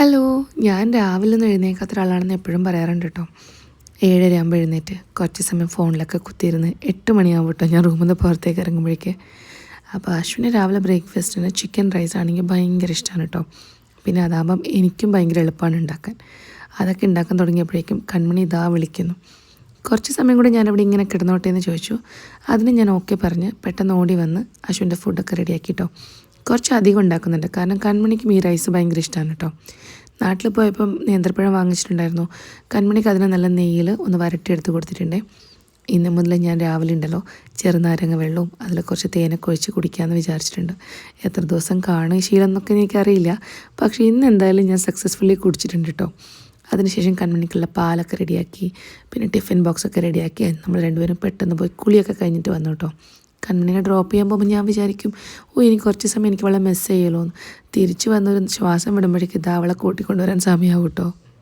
Hello, ഞാൻ രാവിലെ ഒന്നും എഴുന്നേൽക്കാത്ത ഒരാളാണെന്ന് എപ്പോഴും പറയാറുണ്ട് കേട്ടോ. 7:30 ആകുമ്പോൾ എഴുന്നേറ്റ് കുറച്ച് സമയം ഫോണിലൊക്കെ കുത്തിയിരുന്ന് 8 മണിയാകുമ്പോൾ കേട്ടോ ഞാൻ റൂമിൽ നിന്ന് പുറത്തേക്ക് ഇറങ്ങുമ്പോഴേക്ക്. അപ്പോൾ അശ്വിന് രാവിലെ ബ്രേക്ക്ഫാസ്റ്റിന് ചിക്കൻ റൈസ് ആണെങ്കിൽ ഭയങ്കര ഇഷ്ടമാണ് കേട്ടോ. പിന്നെ അതാകുമ്പം എനിക്കും ഭയങ്കര എളുപ്പമാണ് ഉണ്ടാക്കാൻ. അതൊക്കെ ഉണ്ടാക്കാൻ തുടങ്ങിയപ്പോഴേക്കും കൺമണി ഇതാ വിളിക്കുന്നു. കുറച്ച് സമയം കൂടി ഞാനിവിടെ ഇങ്ങനെ കിടന്നോട്ടെ എന്ന് ചോദിച്ചു. അതിന് ഞാൻ ഓക്കെ പറഞ്ഞ് പെട്ടെന്ന് ഓടി വന്ന് അശ്വിൻ്റെ ഫുഡൊക്കെ റെഡിയാക്കിട്ടോ. കുറച്ച് അധികം ഉണ്ടാക്കുന്നുണ്ട്, കാരണം കൺമണിക്കും ഈ റൈസ് ഭയങ്കര ഇഷ്ടമാണ് കേട്ടോ. നാട്ടിൽ പോയപ്പം നേന്ത്രപ്പഴം വാങ്ങിച്ചിട്ടുണ്ടായിരുന്നു. കൺമണിക്ക് അതിനെ നല്ല നെയ്യിൽ ഒന്ന് വരട്ടിയെടുത്ത് കൊടുത്തിട്ടുണ്ട്. ഇന്ന് മുതൽ ഞാൻ രാവിലെ ഉണ്ടല്ലോ ചെറുനാരങ്ങ വെള്ളവും അതിൽ കുറച്ച് തേനൊക്കെ ഒഴിച്ച് കുടിക്കാമെന്ന് വിചാരിച്ചിട്ടുണ്ട്. എത്ര ദിവസം കാണും ശീലം എന്നൊക്കെ എനിക്കറിയില്ല, പക്ഷേ ഇന്ന് എന്തായാലും ഞാൻ സക്സസ്ഫുള്ളി കുടിച്ചിട്ടുണ്ട് കേട്ടോ. അതിനുശേഷം കൺമണിക്കുള്ള പാലൊക്കെ റെഡിയാക്കി, പിന്നെ ടിഫിൻ ബോക്സൊക്കെ റെഡിയാക്കി നമ്മൾ രണ്ടുപേരും പെട്ടെന്ന് പോയി കുളിയൊക്കെ കഴിഞ്ഞിട്ട് വന്നു കേട്ടോ. കൺമണിനെ ഡ്രോപ്പ് ചെയ്യാൻ പോകുമ്പോൾ ഞാൻ വിചാരിക്കും, ഇനി കുറച്ച് സമയം എനിക്ക് അവളെ മിസ് ചെയ്യുമല്ലോ എന്ന്. തിരിച്ച് വന്നൊരു ശ്വാസം വിടുമ്പോഴേക്ക് ഇതാ അവളെ കൂട്ടിക്കൊണ്ടുവരാൻ സമയമാവും കേട്ടോ.